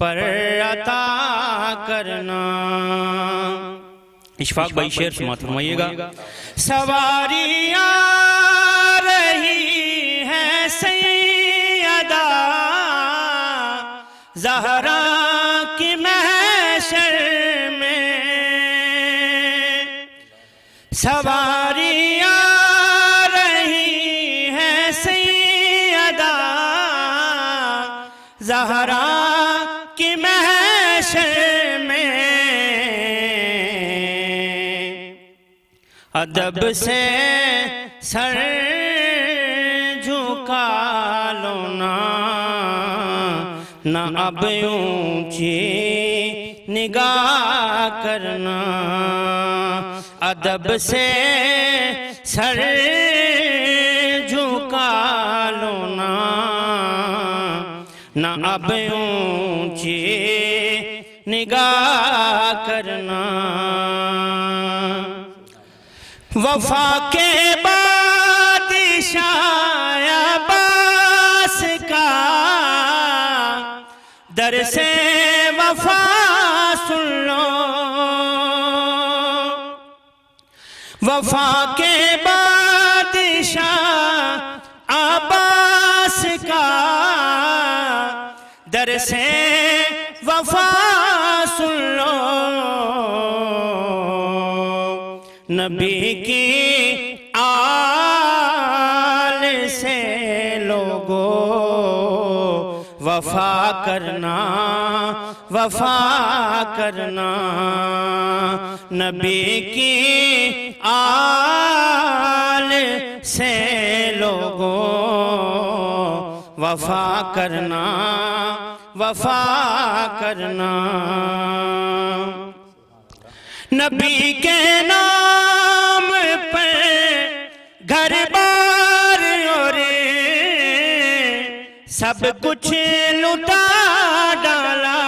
پر عطا کرنا. اشفاق بھائی شعر سماعت فرمائیے گا. سواری آ رہی ہے سیدہ زہرا کی محشر میں، سواری آ رہی ہے سیدہ زہرا کی محشر میں. ادب سے سر جھکا لو نا، نہ اب اونچی نگاہ کرنا. ادب سے سر جھکا لو نا، نہ اب اونچی نگاہ کرنا. وفا کے بادشاہ عباس کا در سے وفا سن لو. وفا کے بادشاہ عباس کا در سے وفا سن لو. نبی کی آل سے لوگو وفا کرنا، وفا کرنا. نبی کی آل سے لوگو وفا کرنا، وفا کرنا. نبی کے نام پر گھر بار اور سب کچھ لٹا ڈالا.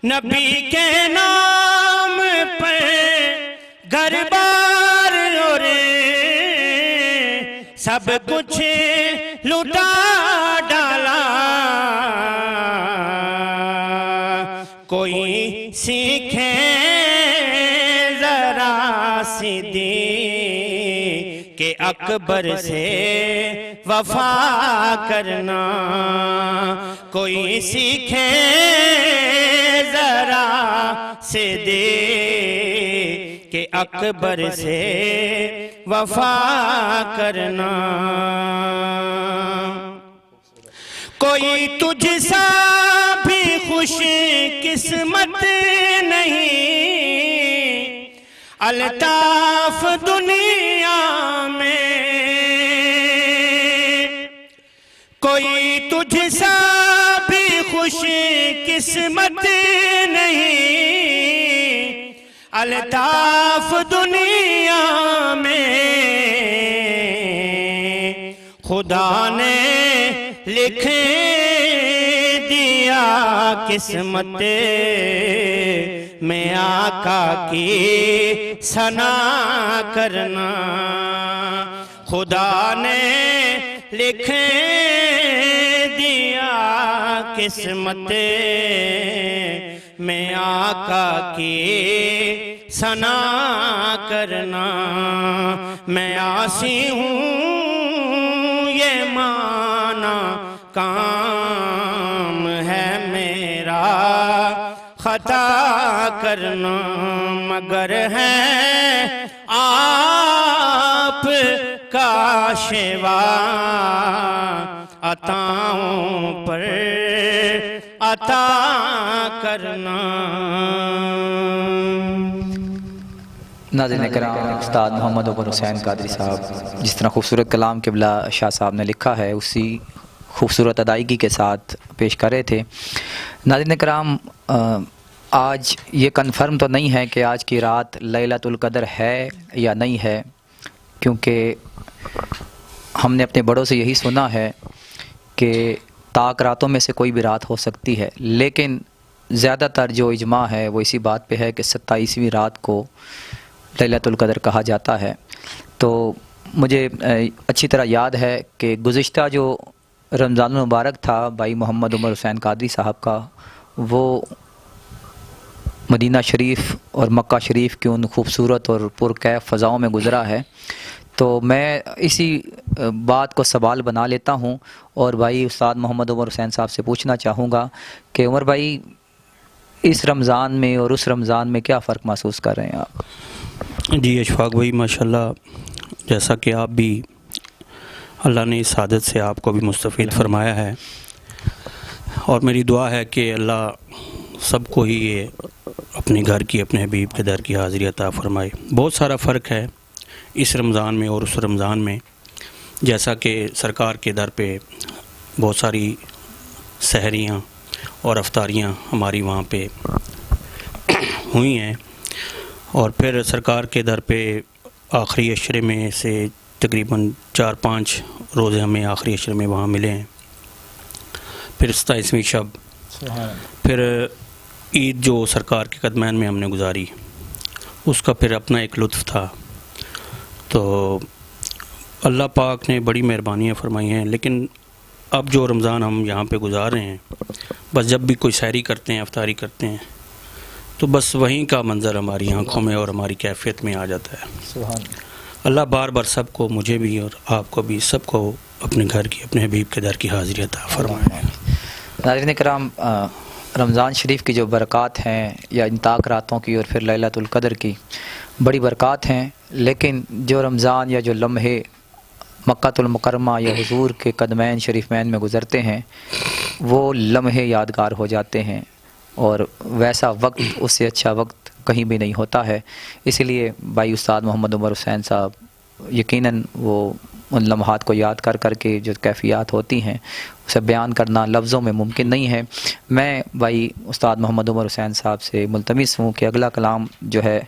نبی کے نام پر گھر بار اور سب کچھ لٹا ڈالا. کوئی سیکھے ذرا صدیق کہ اکبر سے وفا کرنا. کوئی سیکھے ذرا صدیق کہ اکبر سے وفا کرنا. کوئی تجھ سا بھی خوش قسمت نہیں الطاف دنیا میں. کوئی تجھ سا بھی خوش قسمت نہیں الطاف دنیا میں. خدا نے لکھ دیا قسمت میں آقا کی ثنا کرنا. خدا نے لکھ دیا قسمت میں آقا کی ثنا کرنا. میں عاصی ہوں یہ مانا کام ہے میرا خطا کرنا. مگر ہے آپ کا شیوا عطاؤں پر عطا کرنا. ناظرین کرام، استاد محمد عمر حسین قادری صاحب جس طرح خوبصورت کلام قبلہ شاہ صاحب نے لکھا ہے اسی خوبصورت ادائیگی کے ساتھ پیش کر رہے تھے. ناظرین کرام، آج یہ کنفرم تو نہیں ہے کہ آج کی رات لیلۃ القدر ہے یا نہیں ہے، کیونکہ ہم نے اپنے بڑوں سے یہی سنا ہے کہ طاق راتوں میں سے کوئی بھی رات ہو سکتی ہے، لیکن زیادہ تر جو اجماع ہے وہ اسی بات پہ ہے کہ 27ویں رات کو لیلۃ القدر کہا جاتا ہے. تو مجھے اچھی طرح یاد ہے کہ گزشتہ جو رمضان المبارک تھا بھائی محمد عمر حسین قادری صاحب کا، وہ مدینہ شریف اور مکہ شریف کی ان خوبصورت اور پرکیف فضاؤں میں گزرا ہے، تو میں اسی بات کو سوال بنا لیتا ہوں اور بھائی استاد محمد عمر حسین صاحب سے پوچھنا چاہوں گا کہ عمر بھائی، اس رمضان میں اور اس رمضان میں کیا فرق محسوس کر رہے ہیں آپ؟ جی اشفاق بھائی ماشاءاللہ، جیسا کہ آپ بھی اللہ نے اس عادت سے آپ کو بھی مستفید فرمایا ہے، اور میری دعا ہے کہ اللہ سب کو ہی یہ اپنے گھر کی، اپنے حبیب کے در کی حاضری عطا فرمائے۔ بہت سارا فرق ہے اس رمضان میں اور اس رمضان میں، جیسا کہ سرکار کے در پہ بہت ساری سحریاں اور افطاریاں ہماری وہاں پہ ہوئی ہیں، اور پھر سرکار کے در پہ آخری عشرے میں سے تقریباً 4-5 روزے ہمیں آخری عشرے میں وہاں ملے ہیں، پھر 27ویں شب، پھر عید جو سرکار کے قدمین میں ہم نے گزاری، اس کا پھر اپنا ایک لطف تھا۔ تو اللہ پاک نے بڑی مہربانیاں فرمائی ہیں، لیکن اب جو رمضان ہم یہاں پہ گزار رہے ہیں، بس جب بھی کوئی سحری کرتے ہیں، افطاری کرتے ہیں، تو بس وہیں کا منظر ہماری آنکھوں میں اور ہماری کیفیت میں آ جاتا ہے۔ سبحان اللہ بار بار سب کو، مجھے بھی اور آپ کو بھی، سب کو اپنے گھر کی، اپنے حبیب کے در کی حاضری عطا فرمائے۔ ناظرین کرام، رمضان شریف کی جو برکات ہیں، یا ان طاق راتوں کی اور پھر لیلۃ القدر کی بڑی برکات ہیں، لیکن جو رمضان یا جو لمحے مکہ المکرمہ یا حضور کے قدمین شریفین میں گزرتے ہیں، وہ لمحے یادگار ہو جاتے ہیں، اور ویسا وقت، اس سے اچھا وقت کہیں بھی نہیں ہوتا ہے۔ اسی لیے بھائی استاد محمد عمر حسین صاحب یقیناً وہ ان لمحات کو یاد کر کر کے جو کیفیات ہوتی ہیں اسے بیان کرنا لفظوں میں ممکن نہیں ہے۔ میں بھائی استاد محمد عمر حسین صاحب سے ملتمس ہوں کہ اگلا کلام جو ہے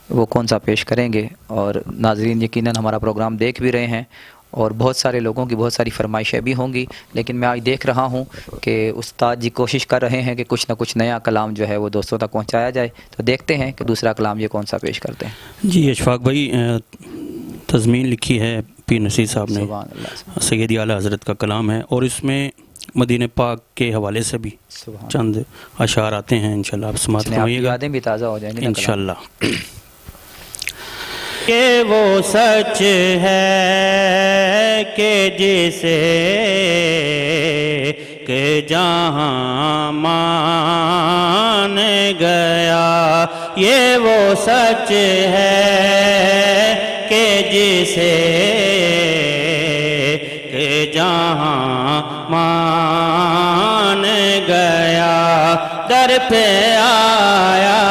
وہ کون سا پیش کریں گے، اور ناظرین یقیناً ہمارا پروگرام دیکھ بھی رہے ہیں، اور بہت سارے لوگوں کی بہت ساری فرمائشیں بھی ہوں گی، لیکن میں آج دیکھ رہا ہوں کہ استاد جی کوشش کر رہے ہیں کہ کچھ نہ کچھ نیا کلام جو ہے وہ دوستوں تک پہنچایا جائے، تو دیکھتے ہیں کہ دوسرا کلام یہ کون سا پیش کرتے ہیں۔ جی اشفاق بھائی، تضمین لکھی ہے پیر نصیر صاحب نے، سبحان اللہ، سید اعلیٰ حضرت کا کلام ہے، اور اس میں مدینہ پاک کے حوالے سے بھی سبحان چند اشعار آتے ہیں، انشاءاللہ آپ سماعت آپ کی فرمائیے گا یادیں بھی تازہ ہو جائیں گی نا کلام۔ انشاءاللہ۔ کہ وہ سچ ہے کہ جسے کہ جہاں مان گیا، یہ وہ سچ ہے کہ جسے کہ جہاں مان گیا، در پہ آیا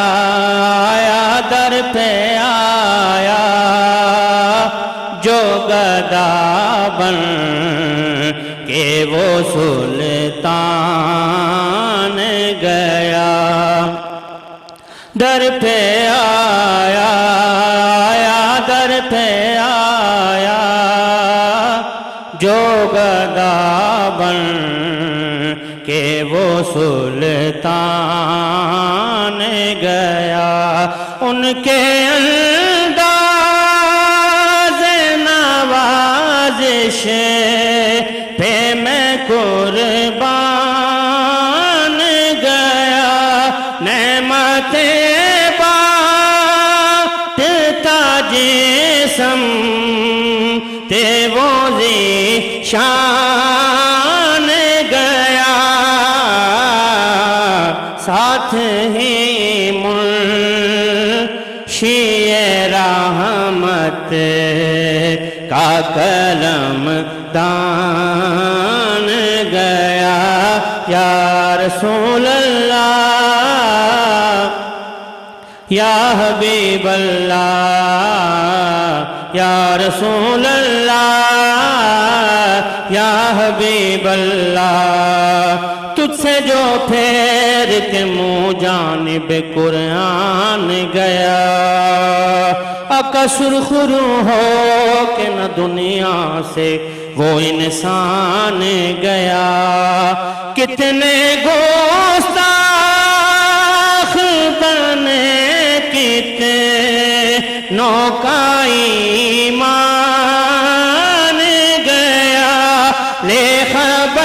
در پہ آیا جو گدا بن کہ وہ سلطان گیا، در پہ آیا در پہ آیا جو گدا بن کہ وہ سلطان گیا، ان کے انداز نوازش پہ میں قربان گیا، نعمتیں بانٹتا جسم تے وہ ذیشان گیا، ساتھ ہی منشی رحمت کا قلم دان گیا، یا رسول اللہ یا حبیب اللہ، یا رسول اللہ یا حبیب اللہ، تجھ سے جو پھیر کے منہ جانب قرآن گیا، آقا سرخرو ہو کہ نہ دنیا سے وہ انسان گیا، کتنے گستاخ بنے کتنوں کا ایمان گیا، لے خبر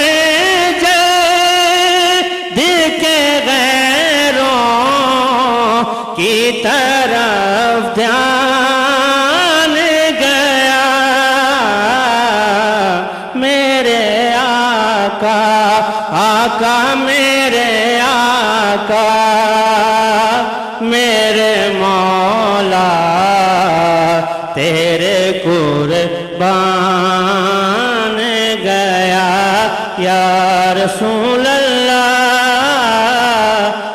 آقا میرے آقا میرے مولا تیرے قربان گیا یا رسول اللہ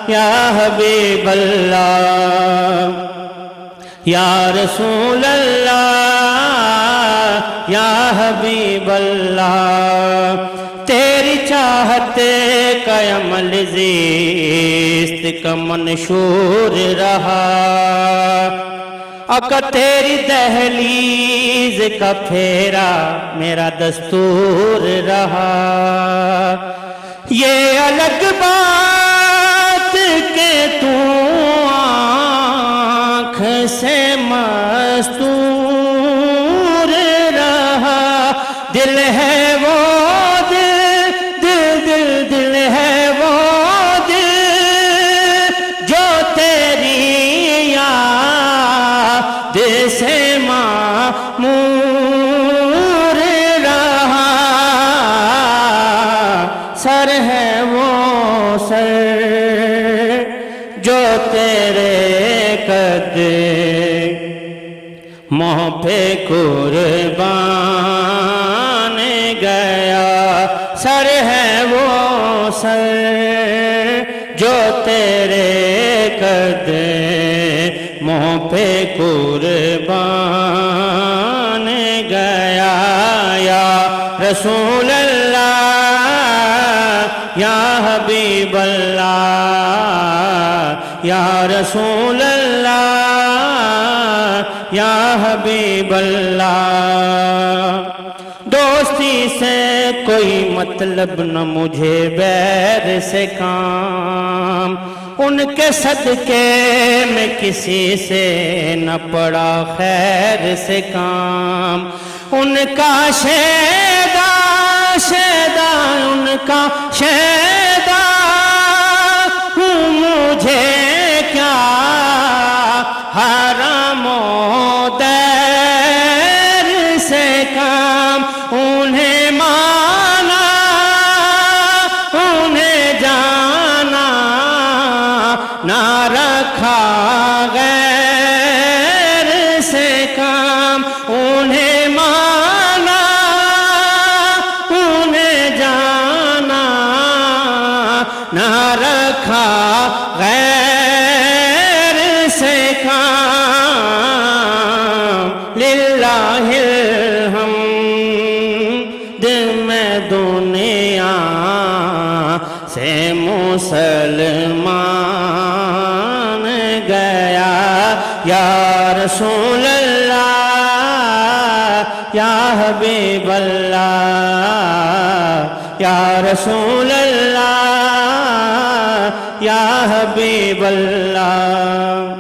یا حبیب اللہ یا رسول اللہ یا حبیب اللہ تیری چاہت کا عمل زیست کا منشور رہا آقا تیری دہلیز کا پھیرا میرا دستور رہا یہ الگ بات کہ تو آنکھ سے مستور رہا دل ہے وہ دل ہے وہ دل جو تیری یاد سے معمور رہا سر ہے وہ سر جو تیرے قد منہ پہ قربان گیا سر ہے وہ سر جو تیرے قد منہ پہ قربان گیا یا رسول اللہ یا حبیب اللہ یا رسول اللہ یا حبیب اللہ دوستی سے کوئی مطلب نہ مجھے بیر سے کام ان کے صدقے میں کسی سے نہ پڑا خیر سے کام ان کا شیدا ان کا شیدا ہوں مجھے کیا حرام و دیر سے کام انہیں مانا انہیں جانا نہ رکھا غیر سے کام انہیں مانا انہیں جانا نہ رکھا غیر سے کام للہ الحمد میں دنیا سے مسلمان گیا یا رسول اللہ یا حبیب اللہ یا رسول اللہ یا حبیب اللہ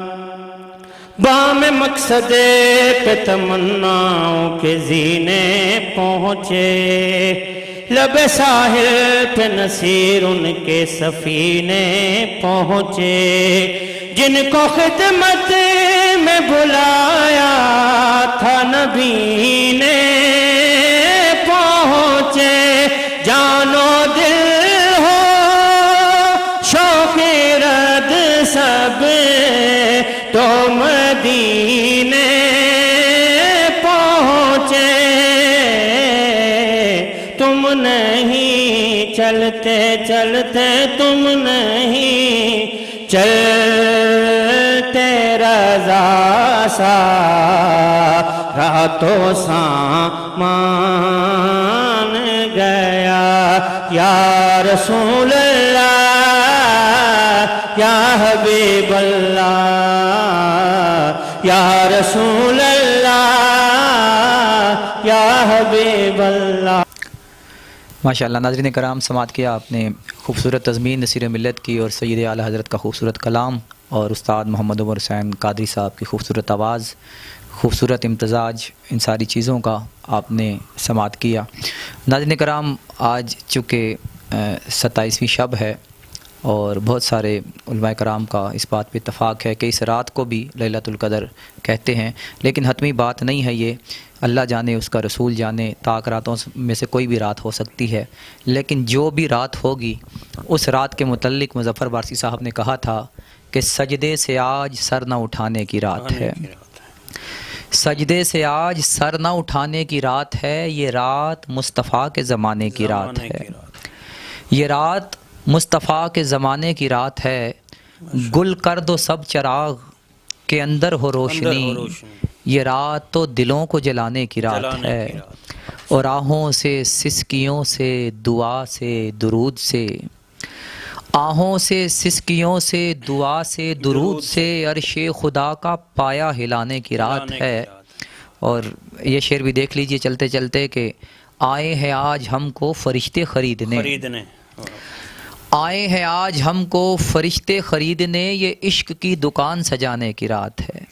بام مقصد پہ تمناؤں کے زینے پہنچے لب ساحل پہ نصیر ان کے سفینے پہنچے جن کو خدمت میں بلایا تھا نبی نے پہنچے جانو دل ہو شوق رد سب تو مدینے پہنچے تم نہیں چلتے چلتے تم نہیں چلتے رضا سا راتوں سامان گیا یا رسول اللہ یا حبیب اللہ یا رسول اللہ یا حبیب اللہ ماشاءاللہ ناظرین کرام سماعت کیا آپ نے خوبصورت تضمین نصیر ملت کی اور سید اعلی حضرت کا خوبصورت کلام اور استاد محمد عمر حسین قادری صاحب کی خوبصورت آواز خوبصورت امتزاج ان ساری چیزوں کا آپ نے سماعت کیا ناظرین کرام آج چونکہ 27ویں شب ہے اور بہت سارے علماء کرام کا اس بات پہ اتفاق ہے کہ اس رات کو بھی لیلۃ القدر کہتے ہیں، لیکن حتمی بات نہیں ہے یہ، اللہ جانے اس کا رسول جانے، طاق راتوں میں سے کوئی بھی رات ہو سکتی ہے، لیکن جو بھی رات ہوگی اس رات کے متعلق مظفر بارسی صاحب نے کہا تھا کہ سجدے سے آج سر نہ اٹھانے کی رات ہے، سجدے سے آج سر نہ اٹھانے کی رات ہے، یہ رات مصطفیٰ کے زمانے کی رات ہے، یہ رات مصطفیٰ کے زمانے کی رات ہے، گل کر دو سب چراغ کے اندر ہو روشنی، یہ رات تو دلوں کو جلانے کی رات ہے، اور آہوں سے سسکیوں سے دعا سے درود سے، آہوں سے سسکیوں سے دعا سے درود سے عرش خدا کا پایا ہلانے کی رات ہے۔ اور یہ شعر بھی دیکھ لیجئے چلتے چلتے کہ آئے ہیں آج ہم کو فرشتے خریدنے، آئے ہیں آج ہم کو فرشتے خریدنے، یہ عشق کی دکان سجانے کی رات ہے،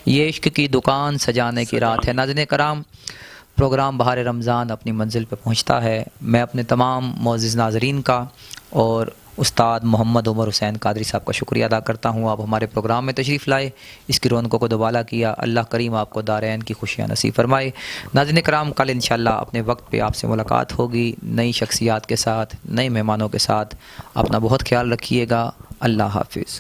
یہ عشق کی دکان سجانے کی رات ہے۔ ناظرین کرام، پروگرام بہار رمضان اپنی منزل پہ پہنچتا ہے، میں اپنے تمام معزز ناظرین کا اور استاد محمد عمر حسین قادری صاحب کا شکریہ ادا کرتا ہوں، آپ ہمارے پروگرام میں تشریف لائے، اس کی رونقوں کو دوبالا کیا، اللہ کریم آپ کو دارین کی خوشیاں نصیب فرمائے۔ ناظرین کرام، کل انشاءاللہ اپنے وقت پہ آپ سے ملاقات ہوگی، نئی شخصیات کے ساتھ، نئے مہمانوں کے ساتھ، اپنا بہت خیال رکھیے گا، اللہ حافظ۔